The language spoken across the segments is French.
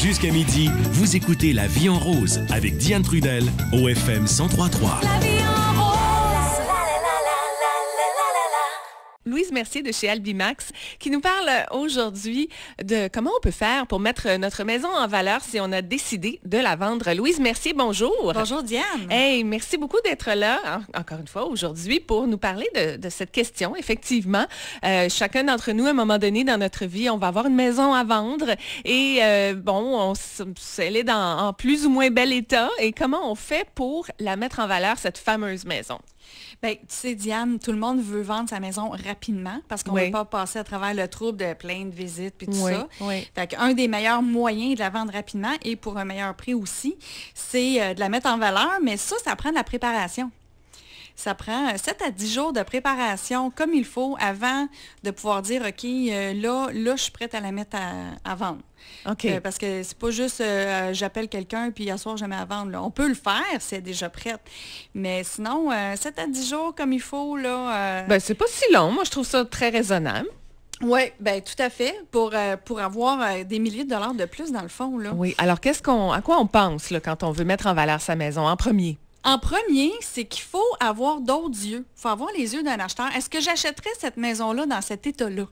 Jusqu'à midi, vous écoutez La Vie en rose avec Diane Trudel au FM 103.3. La vie en rose. Louise Mercier de chez Albimax qui nous parle aujourd'hui de comment on peut faire pour mettre notre maison en valeur si on a décidé de la vendre. Louise Mercier, bonjour. Bonjour Diane. Hey, merci beaucoup d'être là, encore une fois, aujourd'hui, pour nous parler de cette question. Effectivement, chacun d'entre nous, à un moment donné dans notre vie, on va avoir une maison à vendre et elle est en plus ou moins bel état. Et comment on fait pour la mettre en valeur, cette fameuse maison? Bien, tu sais, Diane, tout le monde veut vendre sa maison rapidement parce qu'on ne veut pas passer à travers le trouble de plein de visites puis tout ça. Oui. Fait qu'un des meilleurs moyens de la vendre rapidement et pour un meilleur prix aussi, c'est de la mettre en valeur, mais ça prend de la préparation. Ça prend 7 à 10 jours de préparation comme il faut avant de pouvoir dire, OK, là, je suis prête à la mettre à vendre. OK. Parce que c'est pas juste j'appelle quelqu'un puis à soir je mets à vendre. Là. On peut le faire si elle est déjà prête. Mais sinon, 7 à 10 jours comme il faut, là... C'est pas si long. Moi, je trouve ça très raisonnable. Oui, bien tout à fait. Pour avoir des milliers de dollars de plus dans le fond. Là. Oui. Alors, à quoi on pense là, quand on veut mettre en valeur sa maison en premier? En premier, c'est qu'il faut avoir d'autres yeux. Il faut avoir les yeux d'un acheteur. Est-ce que j'achèterais cette maison-là dans cet état-là?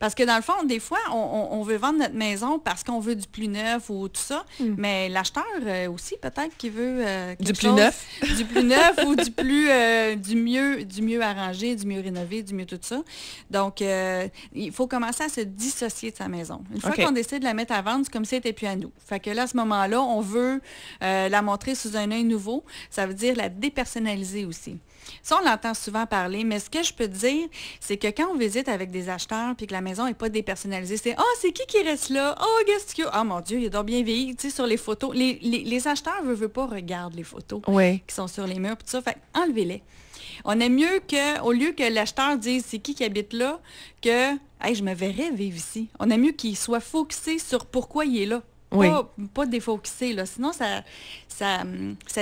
Parce que dans le fond, des fois, on veut vendre notre maison parce qu'on veut du plus neuf ou tout ça, mais l'acheteur aussi, peut-être qu'il veut du plus neuf. Du plus neuf ou du mieux arrangé, du mieux rénové, du mieux tout ça. Donc, il faut commencer à se dissocier de sa maison. Une fois qu'on décide de la mettre à vendre, c'est comme si elle n'était plus à nous. Fait que là, à ce moment-là, on veut la montrer sous un œil nouveau. Ça veut dire la dépersonnaliser aussi. Ça, on l'entend souvent parler, mais ce que je peux te dire, c'est que quand on visite avec des acheteurs puis que la maison n'est pas dépersonnalisée, c'est « Ah, c'est qui reste là? Oh, qu'est-ce qu'il y a? Ah, mon Dieu, il doit bien vieillir. » Tu sais, sur les photos. Les acheteurs veulent pas regarder les photos qui sont sur les murs puis tout ça. Fait enlevez-les. On aime mieux au lieu que l'acheteur dise « C'est qui habite là? » que « Hey, je me verrais vivre ici. » On aime mieux qu'il soit focusé sur pourquoi il est là. Pas défocusser, là. Sinon, ça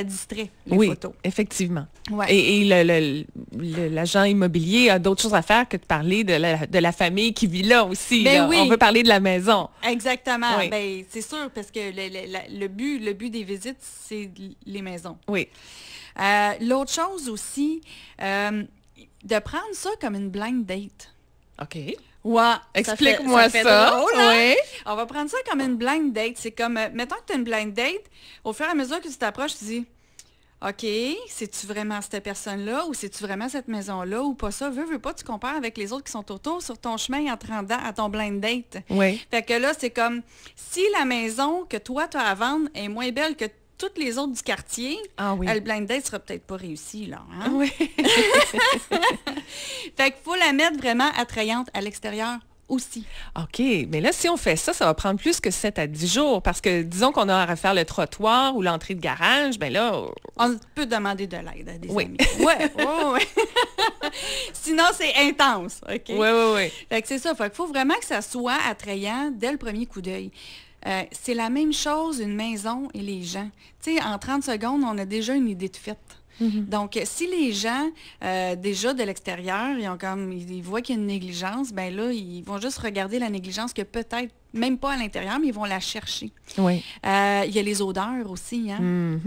distrait les photos. Effectivement. Ouais. Et l'agent immobilier a d'autres choses à faire que de parler de la famille qui vit là aussi. Ben là. oui. On veut parler de la maison. Exactement. Oui. Ben, c'est sûr, parce que le but des visites, c'est les maisons. Oui. L'autre chose aussi, de prendre ça comme une blind date. OK. Ouais, explique-moi ça. Drôle, hein? Oui. On va prendre ça comme une blind date. C'est comme, mettons que tu as une blind date, au fur et à mesure que tu t'approches, tu dis, OK, c'est-tu vraiment cette personne-là ou c'est-tu vraiment cette maison-là ou pas ça? Veux pas, tu compares avec les autres qui sont autour sur ton chemin en te rendant à ton blind date. Oui. Fait que là, c'est comme, si la maison que toi, tu as à vendre est moins belle que toutes les autres du quartier, le blind date sera peut-être pas réussi, là. Hein? Oui. Fait qu'il faut la mettre vraiment attrayante à l'extérieur aussi. OK. Mais là, si on fait ça, ça va prendre plus que 7 à 10 jours. Parce que, disons qu'on a à refaire le trottoir ou l'entrée de garage, bien là... On peut demander de l'aide à des amis. Oui. Sinon, c'est intense, OK? Oui. Fait que c'est ça. Fait qu'il faut vraiment que ça soit attrayant dès le premier coup d'œil. C'est la même chose, une maison et les gens. Tu sais, en 30 secondes, on a déjà une idée de fait. Donc, si les gens, déjà de l'extérieur, ils voient qu'il y a une négligence, ben là, ils vont juste regarder la négligence que peut-être, même pas à l'intérieur, mais ils vont la chercher. Oui. Il y a les odeurs aussi, hein?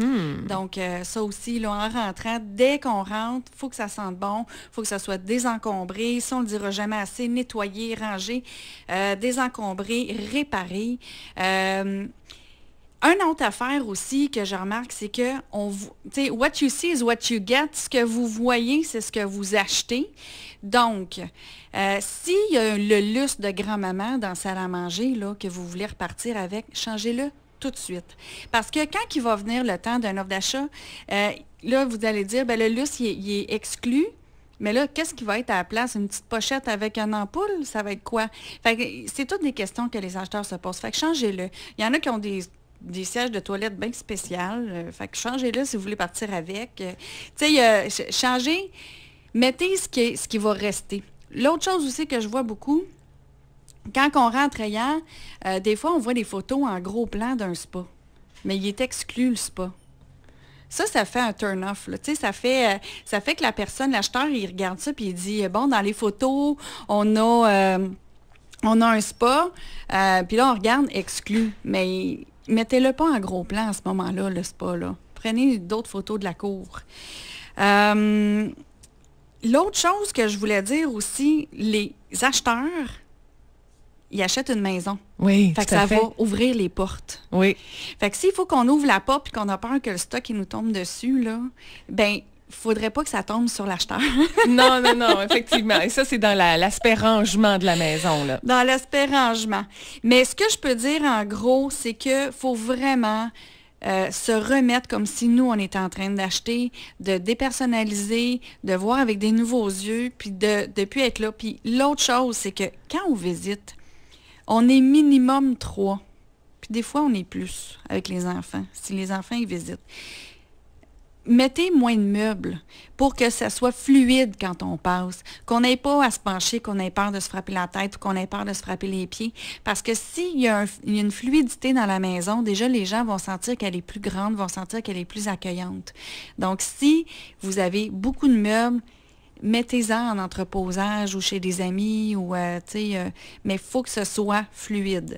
Donc, ça aussi, là, en rentrant, dès qu'on rentre, il faut que ça sente bon, il faut que ça soit désencombré, ça, on ne le dira jamais assez, nettoyé, rangé, désencombré, réparé. Une autre affaire aussi que je remarque, c'est que what you see is what you get. Ce que vous voyez, c'est ce que vous achetez. Donc, s'il y a le lustre de grand-maman dans la salle à manger là, que vous voulez repartir avec, changez-le tout de suite. Parce que quand il va venir le temps d'un offre d'achat, là, vous allez dire, le lustre, il est exclu. Mais là, qu'est-ce qui va être à la place? Une petite pochette avec une ampoule? Ça va être quoi? Fait que c'est toutes des questions que les acheteurs se posent. Fait que changez-le. Il y en a qui ont des sièges de toilette bien spéciales. Fait que changez-le si vous voulez partir avec. Tu sais, changez, mettez ce qui va rester. L'autre chose aussi que je vois beaucoup, quand on rentre ailleurs, des fois, on voit des photos en gros plan d'un spa. Mais il est exclu, le spa. Ça fait un turn-off. Tu sais, ça fait que la personne, l'acheteur, il regarde ça puis il dit, bon, dans les photos, on a on a un spa, puis là, on regarde exclu, mais mettez-le pas en gros plan à ce moment-là, le spa, là. Prenez d'autres photos de la cour. L'autre chose que je voulais dire aussi, les acheteurs, ils achètent une maison. Oui, fait que tout à ça fait. va ouvrir les portes. Oui. Fait que s'il faut qu'on ouvre la porte et qu'on a peur que le stock il nous tombe dessus, là, ben, faudrait pas que ça tombe sur l'acheteur. Non, effectivement. Et ça, c'est dans l'aspect rangement de la maison, là. Dans l'aspect rangement. Mais ce que je peux dire, en gros, c'est qu'il faut vraiment se remettre comme si nous, on était en train d'acheter, de dépersonnaliser, de voir avec des nouveaux yeux, puis de plus être là. Puis l'autre chose, c'est que quand on visite, on est minimum 3. Puis des fois, on est plus avec les enfants, si les enfants ils visitent. Mettez moins de meubles pour que ça soit fluide quand on passe, qu'on n'ait pas à se pencher, qu'on ait peur de se frapper la tête ou qu'on ait peur de se frapper les pieds. Parce que s'il y a une fluidité dans la maison, déjà les gens vont sentir qu'elle est plus grande, vont sentir qu'elle est plus accueillante. Donc si vous avez beaucoup de meubles, mettez-en en entreposage ou chez des amis, ou mais il faut que ce soit fluide.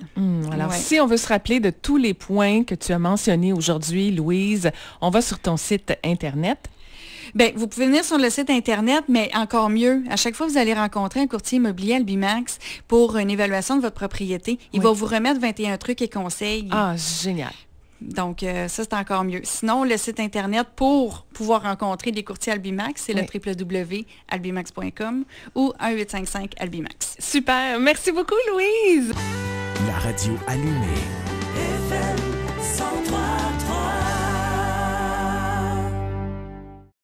Alors, si on veut se rappeler de tous les points que tu as mentionnés aujourd'hui, Louise, on va sur ton site Internet. Bien, vous pouvez venir sur le site Internet, mais encore mieux, à chaque fois que vous allez rencontrer un courtier immobilier Albimax pour une évaluation de votre propriété, il va vous remettre 21 trucs et conseils. Ah, génial. Donc, ça, c'est encore mieux. Sinon, le site Internet pour pouvoir rencontrer des courtiers Albimax, c'est le www.albimax.com ou 1-855-Albimax. Super. Merci beaucoup, Louise. La radio allumée. FM 103.